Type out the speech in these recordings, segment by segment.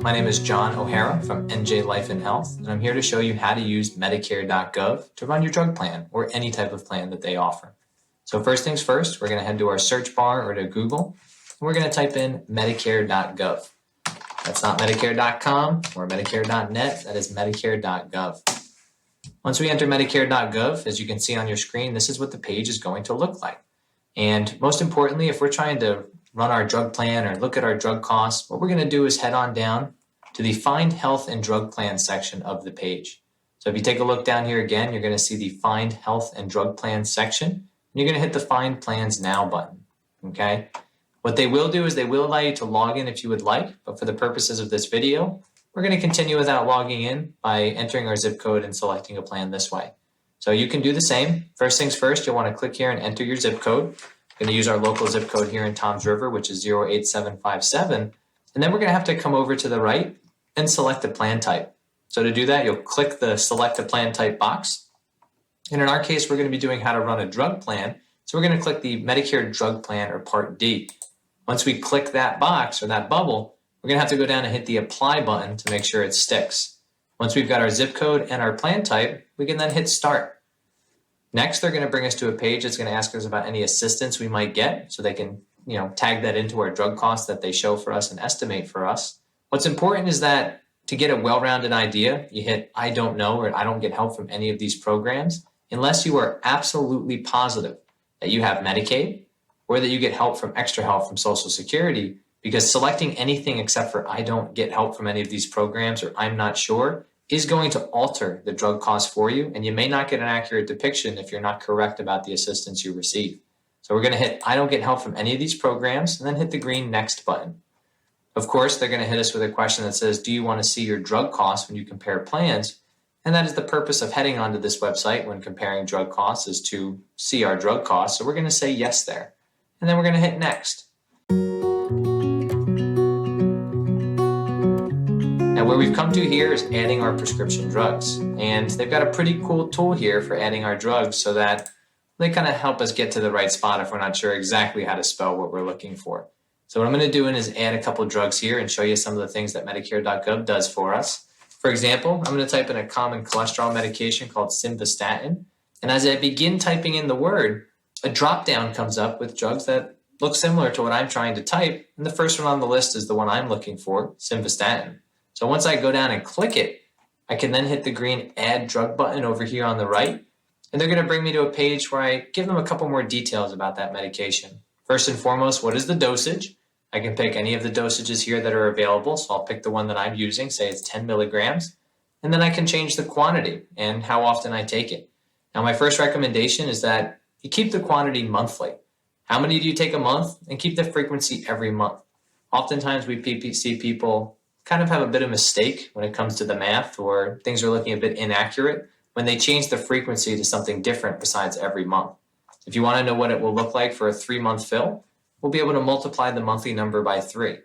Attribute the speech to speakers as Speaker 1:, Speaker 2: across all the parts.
Speaker 1: My name is John O'Hara from NJ Life and Health, and I'm here to show you how to use Medicare.gov to run your drug plan or any type of plan that they offer. So first things first, we're going to head to our search bar or to Google, and we're going to type in Medicare.gov. That's not Medicare.com or Medicare.net, that is Medicare.gov. Once we enter Medicare.gov, as you can see on your screen, this is what the page is going to look like. And most importantly, if we're trying to run our drug plan or look at our drug costs, what we're going to do is head on down to the Find Health and Drug Plan section of the page. So if you take a look down here again, you're going to see the Find Health and Drug Plan section. And you're going to hit the Find Plans Now button. Okay. What they will do is they will allow you to log in if you would like, but for the purposes of this video, we're going to continue without logging in by entering our zip code and selecting a plan this way. So you can do the same. First things first, you'll want to click here and enter your zip code. We're going to use our local zip code here in Toms River, which is 08757. And then we're going to have to come over to the right and select the plan type. So to do that, you'll click the Select a Plan Type box. And in our case, we're going to be doing how to run a drug plan. So we're going to click the Medicare Drug Plan or Part D. Once we click that box or that bubble, we're going to have to go down and hit the Apply button to make sure it sticks. Once we've got our zip code and our plan type, we can then hit Start. Next, they're going to bring us to a page that's going to ask us about any assistance we might get so they can, tag that into our drug costs that they show for us and estimate for us. What's important is that to get a well-rounded idea, you hit I don't know or I don't get help from any of these programs unless you are absolutely positive that you have Medicaid or that you get help from extra help from Social Security, because selecting anything except for I don't get help from any of these programs or I'm not sure is going to alter the drug cost for you, and you may not get an accurate depiction if you're not correct about the assistance you receive. So we're going to hit I don't get help from any of these programs and then hit the green Next button. Of course, they're going to hit us with a question that says, do you want to see your drug costs when you compare plans? And that is the purpose of heading onto this website when comparing drug costs, is to see our drug costs. So we're going to say yes there. And then we're going to hit Next. Now where we've come to here is adding our prescription drugs. And they've got a pretty cool tool here for adding our drugs so that they kind of help us get to the right spot if we're not sure exactly how to spell what we're looking for. So what I'm going to do is add a couple of drugs here and show you some of the things that Medicare.gov does for us. For example, I'm going to type in a common cholesterol medication called simvastatin. And as I begin typing in the word, a drop-down comes up with drugs that look similar to what I'm trying to type. And the first one on the list is the one I'm looking for, simvastatin. So once I go down and click it, I can then hit the green Add Drug button over here on the right. And they're going to bring me to a page where I give them a couple more details about that medication. First and foremost, what is the dosage? I can pick any of the dosages here that are available. So I'll pick the one that I'm using, say it's 10 milligrams. And then I can change the quantity and how often I take it. Now, my first recommendation is that you keep the quantity monthly. How many do you take a month? And keep the frequency every month. Oftentimes we see people kind of have a bit of mistake when it comes to the math, or things are looking a bit inaccurate when they change the frequency to something different besides every month. If you want to know what it will look like for a 3-month fill, we'll be able to multiply the monthly number by 3.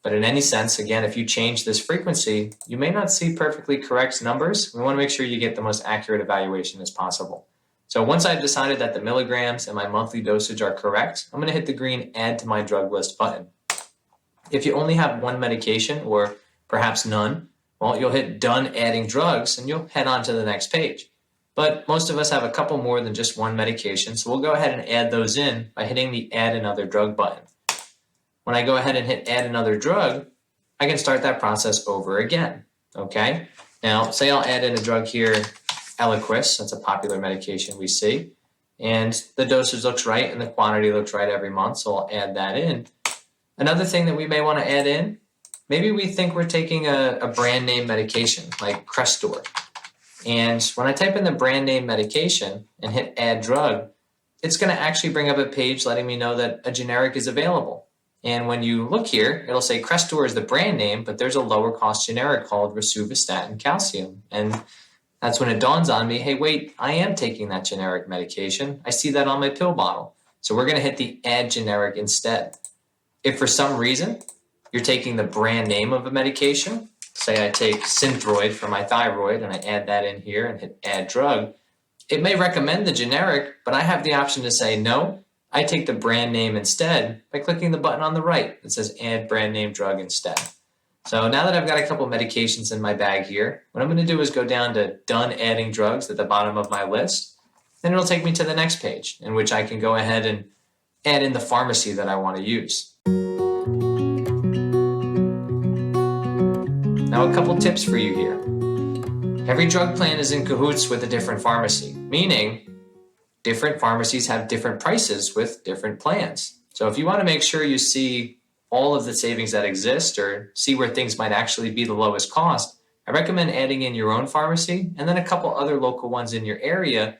Speaker 1: But in any sense, again, if you change this frequency, you may not see perfectly correct numbers. We want to make sure you get the most accurate evaluation as possible. So once I've decided that the milligrams and my monthly dosage are correct, I'm going to hit the green Add to My Drug List button. If you only have one medication or perhaps none, well, you'll hit Done Adding Drugs and you'll head on to the next page. But most of us have a couple more than just one medication, so we'll go ahead and add those in by hitting the Add Another Drug button. When I go ahead and hit Add Another Drug, I can start that process over again, okay? Now, say I'll add in a drug here, Eliquis, that's a popular medication we see, and the dosage looks right and the quantity looks right every month, so I'll add that in. Another thing that we may want to add in, maybe we think we're taking a brand name medication like Crestor. And when I type in the brand name medication and hit Add Drug, it's going to actually bring up a page letting me know that a generic is available. And when you look here, it'll say Crestor is the brand name, but there's a lower cost generic called Rosuvastatin Calcium. And that's when it dawns on me, hey, wait, I am taking that generic medication. I see that on my pill bottle. So we're going to hit the Add Generic instead. If for some reason you're taking the brand name of a medication, say I take Synthroid for my thyroid and I add that in here and hit Add Drug, it may recommend the generic, but I have the option to say no, I take the brand name instead by clicking the button on the right that says Add Brand Name Drug instead. So now that I've got a couple medications in my bag here, what I'm going to do is go down to Done Adding Drugs at the bottom of my list. Then it'll take me to the next page in which I can go ahead and add in the pharmacy that I want to use. Now, a couple tips for you here. Every drug plan is in cahoots with a different pharmacy, meaning different pharmacies have different prices with different plans. So if you want to make sure you see all of the savings that exist or see where things might actually be the lowest cost, I recommend adding in your own pharmacy and then a couple other local ones in your area,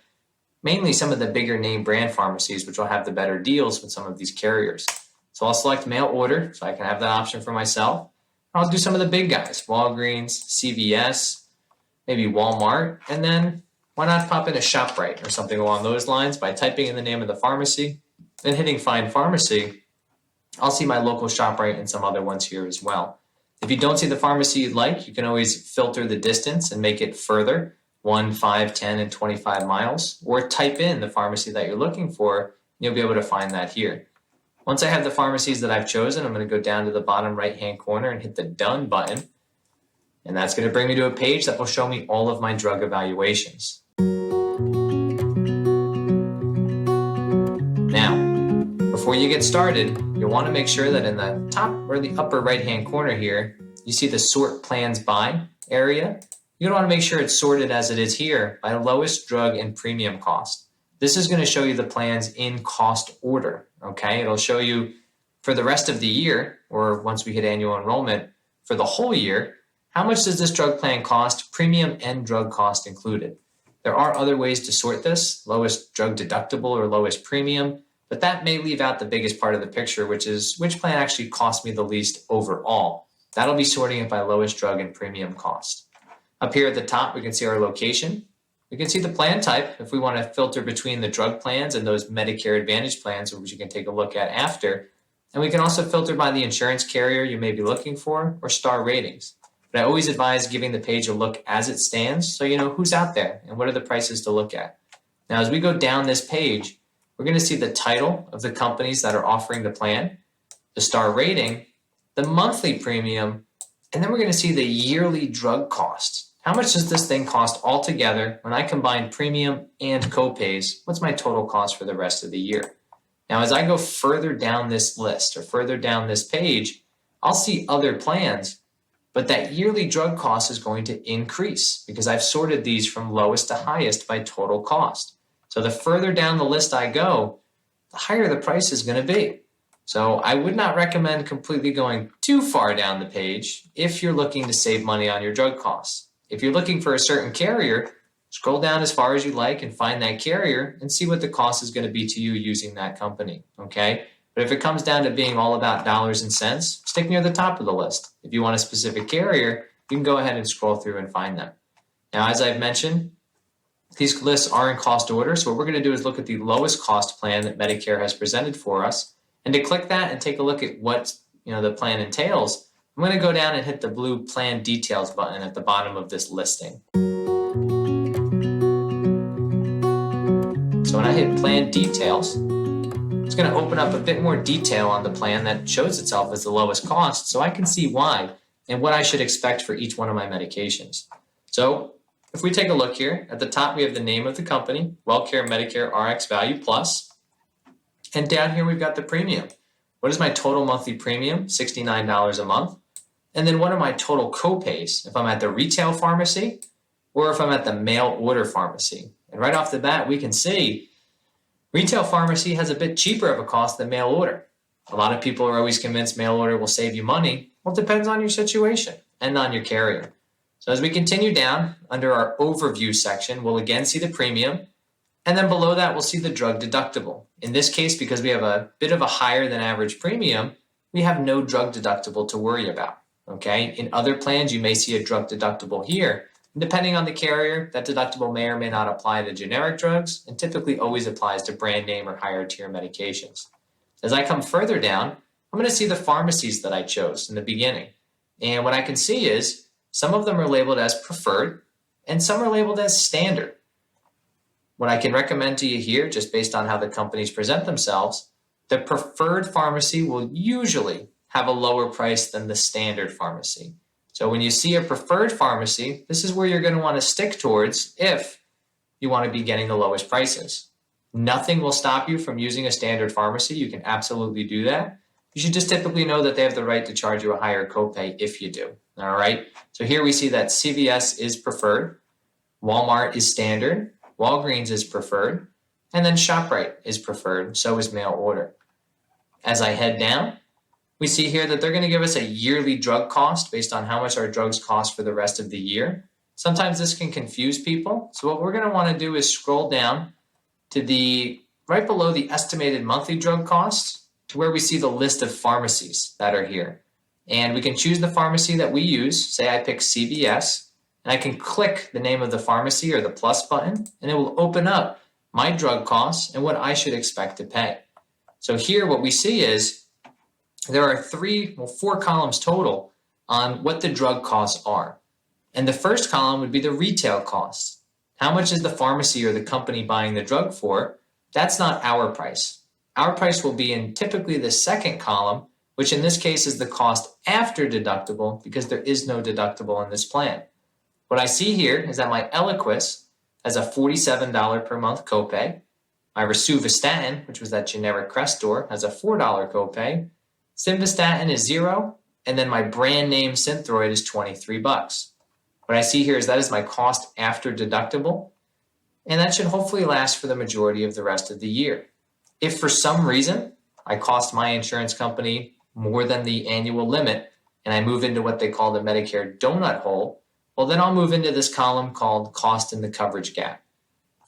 Speaker 1: mainly some of the bigger name brand pharmacies, which will have the better deals with some of these carriers. So I'll select mail order so I can have that option for myself. I'll do some of the big guys, Walgreens, CVS, maybe Walmart, and then why not pop in a ShopRite or something along those lines by typing in the name of the pharmacy and hitting Find Pharmacy. I'll see my local ShopRite and some other ones here as well. If you don't see the pharmacy you'd like, you can always filter the distance and make it further, 1, 5, 10, and 25 miles, or type in the pharmacy that you're looking for, and you'll be able to find that here. Once I have the pharmacies that I've chosen, I'm going to go down to the bottom right-hand corner and hit the Done button. And that's going to bring me to a page that will show me all of my drug evaluations. Now, before you get started, you'll want to make sure that in the top or the upper right-hand corner here, you see the Sort Plans By area. You're going to want to make sure it's sorted as it is here by lowest drug and premium cost. This is going to show you the plans in cost order, okay? It'll show you for the rest of the year, or once we hit annual enrollment, for the whole year, how much does this drug plan cost, premium and drug cost included. There are other ways to sort this, lowest drug deductible or lowest premium, but that may leave out the biggest part of the picture, which is which plan actually cost me the least overall. That'll be sorting it by lowest drug and premium cost. Up here at the top, we can see our location. We can see the plan type if we want to filter between the drug plans and those Medicare Advantage plans, which you can take a look at after. And we can also filter by the insurance carrier you may be looking for or star ratings. But I always advise giving the page a look as it stands so you know who's out there and what are the prices to look at. Now, as we go down this page, we're going to see the title of the companies that are offering the plan, the star rating, the monthly premium, and then we're going to see the yearly drug costs. How much does this thing cost altogether when I combine premium and copays? What's my total cost for the rest of the year? Now, as I go further down this list or further down this page, I'll see other plans, but that yearly drug cost is going to increase because I've sorted these from lowest to highest by total cost. So the further down the list I go, the higher the price is going to be. So I would not recommend completely going too far down the page if you're looking to save money on your drug costs. If you're looking for a certain carrier, scroll down as far as you like and find that carrier and see what the cost is going to be to you using that company, okay? But if it comes down to being all about dollars and cents, stick near the top of the list. If you want a specific carrier, you can go ahead and scroll through and find them. Now, as I've mentioned, these lists are in cost order, so what we're going to do is look at the lowest cost plan that Medicare has presented for us. And to click that and take a look at what the plan entails, I'm going to go down and hit the blue Plan Details button at the bottom of this listing. So when I hit Plan Details, it's going to open up a bit more detail on the plan that shows itself as the lowest cost, so I can see why and what I should expect for each one of my medications. So if we take a look here, at the top we have the name of the company, WellCare Medicare RX Value Plus. And down here we've got the premium. What is my total monthly premium? $69 a month. And then what are my total copays if I'm at the retail pharmacy or if I'm at the mail order pharmacy? And right off the bat, we can see retail pharmacy has a bit cheaper of a cost than mail order. A lot of people are always convinced mail order will save you money. Well, it depends on your situation and on your carrier. So as we continue down under our overview section, we'll again see the premium. And then below that, we'll see the drug deductible. In this case, because we have a bit of a higher than average premium, we have no drug deductible to worry about. Okay. In other plans, you may see a drug deductible here. And depending on the carrier, that deductible may or may not apply to generic drugs and typically always applies to brand name or higher tier medications. As I come further down, I'm going to see the pharmacies that I chose in the beginning. And what I can see is some of them are labeled as preferred and some are labeled as standard. What I can recommend to you here, just based on how the companies present themselves, the preferred pharmacy will usually have a lower price than the standard pharmacy. So when you see a preferred pharmacy, this is where you're going to want to stick towards if you want to be getting the lowest prices. Nothing will stop you from using a standard pharmacy. You can absolutely do that. You should just typically know that they have the right to charge you a higher copay if you do. All right. So here we see that CVS is preferred, Walmart is standard, Walgreens is preferred, and then ShopRite is preferred. So is mail order. As I head down, we see here that they're going to give us a yearly drug cost based on how much our drugs cost for the rest of the year. Sometimes this can confuse people. So what we're going to want to do is scroll down to the right below the estimated monthly drug costs to where we see the list of pharmacies that are here. And we can choose the pharmacy that we use. Say I pick CVS, and I can click the name of the pharmacy or the plus button, and it will open up my drug costs and what I should expect to pay. So here what we see is there are four columns total on what the drug costs are. And the first column would be the retail costs. How much is the pharmacy or the company buying the drug for? That's not our price. Our price will be in typically the second column, which in this case is the cost after deductible because there is no deductible in this plan. What I see here is that my Eliquis has a $47 per month copay. My Rosuvastatin, which was that generic Crestor, has a $4 copay. Simvastatin is $0, and then my brand name Synthroid is $23. What I see here is that is my cost after deductible, and that should hopefully last for the majority of the rest of the year. If for some reason I cost my insurance company more than the annual limit, and I move into what they call the Medicare donut hole, well, then I'll move into this column called cost in the coverage gap.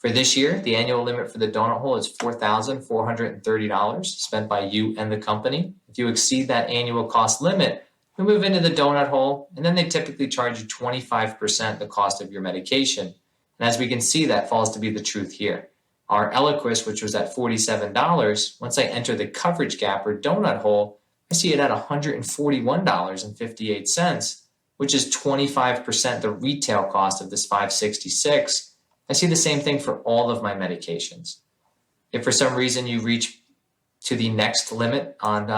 Speaker 1: For this year, the annual limit for the donut hole is $4,430 spent by you and the company. If you exceed that annual cost limit, you move into the donut hole, and then they typically charge you 25% the cost of your medication. And as we can see, that falls to be the truth here. Our Eliquis, which was at $47, once I enter the coverage gap or donut hole, I see it at $141.58, which is 25% the retail cost of this $566. I see the same thing for all of my medications. If for some reason you reach to the next limit on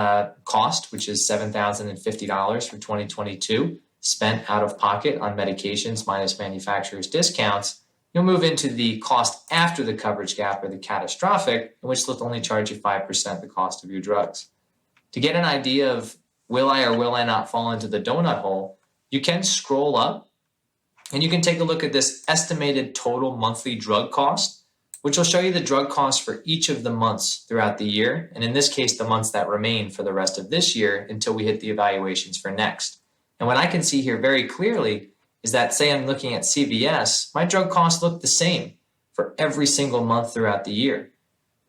Speaker 1: cost, which is $7,050 for 2022, spent out of pocket on medications minus manufacturer's discounts, you'll move into the cost after the coverage gap or the catastrophic, in which they'll only charge you 5% the cost of your drugs. To get an idea of will I or will I not fall into the donut hole, you can scroll up and you can take a look at this estimated total monthly drug cost, which will show you the drug costs for each of the months throughout the year. And in this case, the months that remain for the rest of this year until we hit the evaluations for next. And what I can see here very clearly is that, say I'm looking at CVS, my drug costs look the same for every single month throughout the year.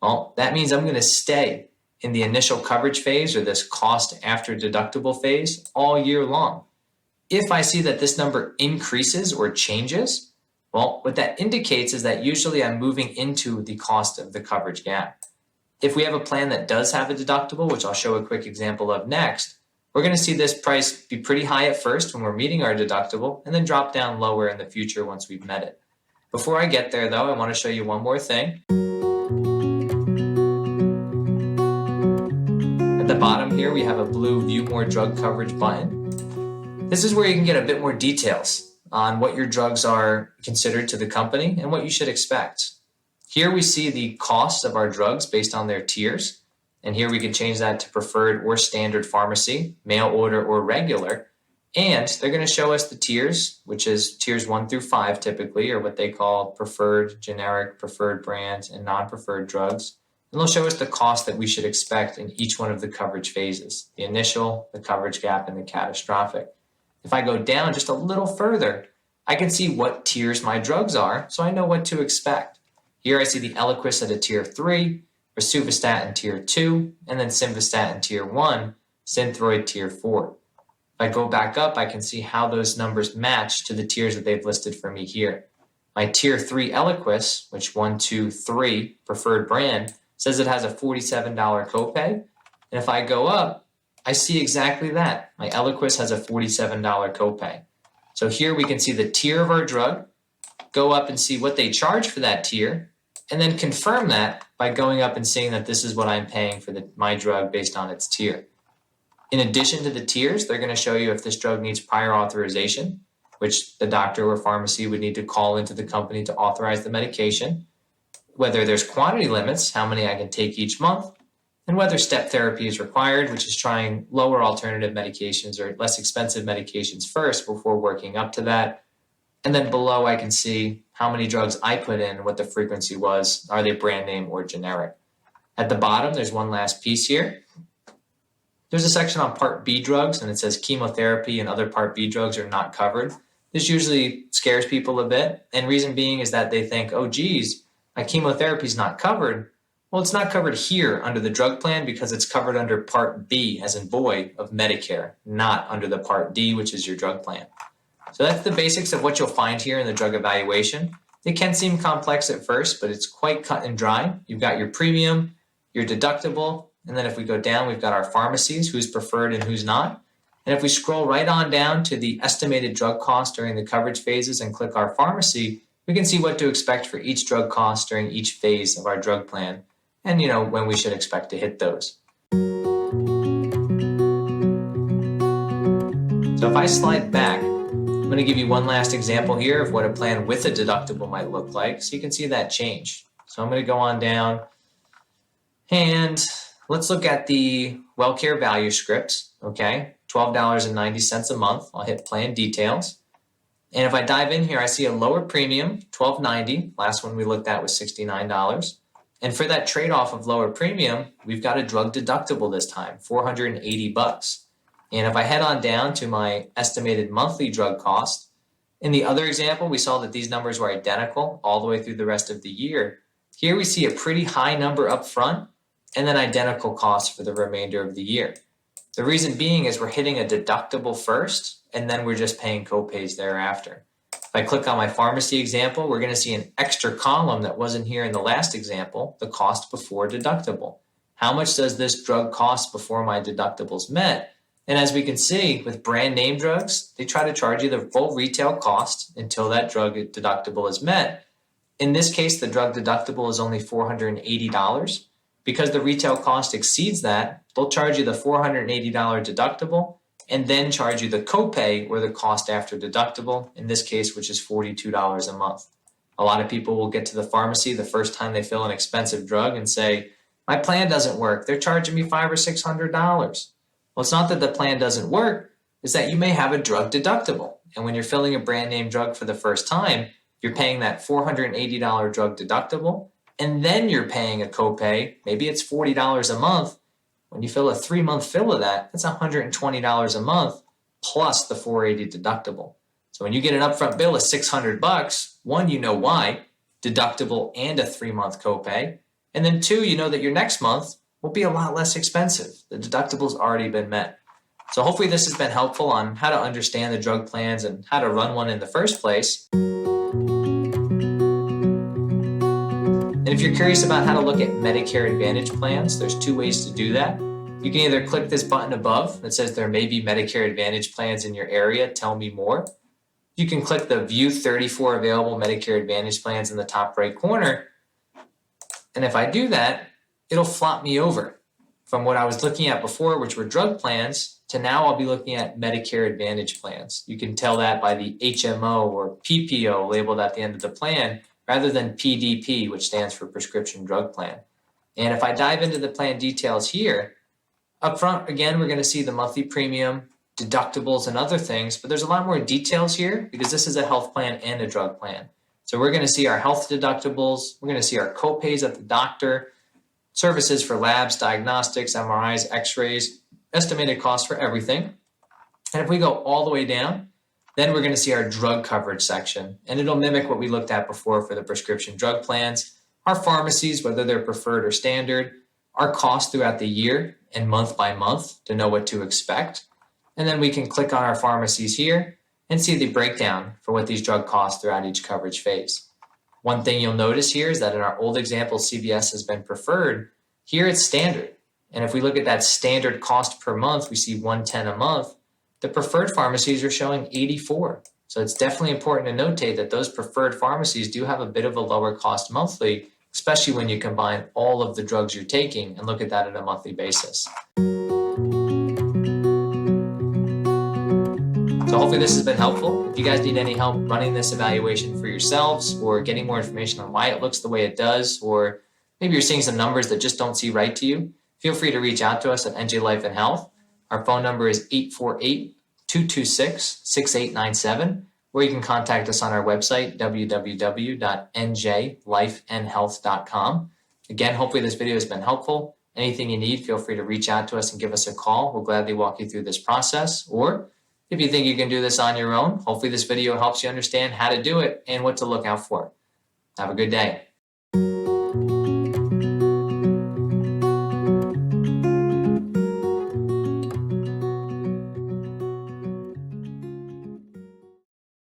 Speaker 1: Well, that means I'm going to stay in the initial coverage phase or this cost after deductible phase all year long. If I see that this number increases or changes, well, what that indicates is that usually I'm moving into the cost of the coverage gap. If we have a plan that does have a deductible, which I'll show a quick example of next, we're going to see this price be pretty high at first when we're meeting our deductible and then drop down lower in the future once we've met it. Before I get there, though, I want to show you one more thing. At the bottom here, we have a blue View More Drug Coverage button. This is where you can get a bit more details on what your drugs are considered to the company and what you should expect. Here we see the costs of our drugs based on their tiers. And here we can change that to preferred or standard pharmacy, mail order or regular. And they're going to show us the tiers, which is tiers 1 through 5 typically, or what they call preferred, generic, preferred brands, and non-preferred drugs. And they'll show us the cost that we should expect in each one of the coverage phases, the initial, the coverage gap, and the catastrophic. If I go down just a little further, I can see what tiers my drugs are, so I know what to expect. Here I see the Eliquis at a tier 3, Rosuvastatin tier 2, and then Simvastatin tier 1, Synthroid tier 4. If I go back up, I can see how those numbers match to the tiers that they've listed for me here. My tier 3 Eliquis, which 1, 2, 3, preferred brand, says it has a $47 copay. And if I go up, I see exactly that. My Eliquis has a $47 copay. So here we can see the tier of our drug, go up and see what they charge for that tier, and then confirm that by going up and seeing that this is what I'm paying for my drug based on its tier. In addition to the tiers, they're going to show you if this drug needs prior authorization, which the doctor or pharmacy would need to call into the company to authorize the medication, whether there's quantity limits, how many I can take each month, and whether step therapy is required, which is trying lower alternative medications or less expensive medications first before working up to that. And then below, I can see how many drugs I put in, what the frequency was, are they brand name or generic. At the bottom, there's one last piece here. There's a section on Part B drugs, and it says chemotherapy and other Part B drugs are not covered. This usually scares people a bit, and reason being is that they think, oh, geez, my chemotherapy is not covered. Well, it's not covered here under the drug plan because it's covered under Part B, as in boy, of Medicare, not under the Part D, which is your drug plan. So that's the basics of what you'll find here in the drug evaluation. It can seem complex at first, but it's quite cut and dry. You've got your premium, your deductible, and then if we go down, we've got our pharmacies, who's preferred and who's not. And if we scroll right on down to the estimated drug cost during the coverage phases and click our pharmacy, we can see what to expect for each drug cost during each phase of our drug plan and, when we should expect to hit those. So if I slide back, I'm going to give you one last example here of what a plan with a deductible might look like, so you can see that change. So I'm going to go on down, and let's look at the WellCare value script, okay? $12.90 a month. I'll hit plan details. And if I dive in here, I see a lower premium, $12.90. Last one we looked at was $69. And for that trade-off of lower premium, we've got a drug deductible this time, $480. And if I head on down to my estimated monthly drug cost, in the other example, we saw that these numbers were identical all the way through the rest of the year. Here we see a pretty high number up front and then identical costs for the remainder of the year. The reason being is we're hitting a deductible first, and then we're just paying copays thereafter. If I click on my pharmacy example, we're going to see an extra column that wasn't here in the last example, the cost before deductible. How much does this drug cost before my deductible's met? And as we can see, with brand name drugs, they try to charge you the full retail cost until that drug deductible is met. In this case, the drug deductible is only $480. Because the retail cost exceeds that, they'll charge you the $480 deductible and then charge you the copay or the cost after deductible, in this case, which is $42 a month. A lot of people will get to the pharmacy the first time they fill an expensive drug and say, my plan doesn't work. They're charging me $500 or $600. Well, it's not that the plan doesn't work, it's that you may have a drug deductible. And when you're filling a brand name drug for the first time, you're paying that $480 drug deductible, and then you're paying a copay. Maybe it's $40 a month. When you fill a 3-month fill of that, that's $120 a month plus the $480 deductible. So when you get an upfront bill of $600, one, you know why, deductible and a 3-month copay. And then two, you know that your next month will be a lot less expensive. The deductible's already been met. So hopefully this has been helpful on how to understand the drug plans and how to run one in the first place. And if you're curious about how to look at Medicare Advantage plans, there's 2 ways to do that. You can either click this button above that says there may be Medicare Advantage plans in your area, tell me more. You can click the View 34 available Medicare Advantage plans in the top right corner. And if I do that, it'll flop me over from what I was looking at before, which were drug plans, to now I'll be looking at Medicare Advantage plans. You can tell that by the HMO or PPO labeled at the end of the plan, rather than PDP, which stands for Prescription Drug Plan. And if I dive into the plan details here, up front, again, we're going to see the monthly premium, deductibles, and other things, but there's a lot more details here because this is a health plan and a drug plan. So we're going to see our health deductibles, we're going to see our copays at the doctor, services for labs, diagnostics, MRIs, x-rays, estimated costs for everything. And if we go all the way down, then we're going to see our drug coverage section, and it'll mimic what we looked at before for the prescription drug plans, our pharmacies, whether they're preferred or standard, our costs throughout the year and month by month to know what to expect. And then we can click on our pharmacies here and see the breakdown for what these drug costs throughout each coverage phase. One thing you'll notice here is that in our old example, CVS has been preferred. Here it's standard. And if we look at that standard cost per month, we see $110 a month. The preferred pharmacies are showing $84. So it's definitely important to notate that those preferred pharmacies do have a bit of a lower cost monthly, especially when you combine all of the drugs you're taking and look at that on a monthly basis. hopefully this has been helpful. If you guys need any help running this evaluation for yourselves or getting more information on why it looks the way it does, or maybe you're seeing some numbers that just don't seem right to you, feel free to reach out to us at NJ Life and Health. Our phone number is 848-226-6897, or you can contact us on our website, www.njlifeandhealth.com. Again, hopefully this video has been helpful. Anything you need, feel free to reach out to us and give us a call. We'll gladly walk you through this process. Or if you think you can do this on your own, hopefully this video helps you understand how to do it and what to look out for. Have a good day.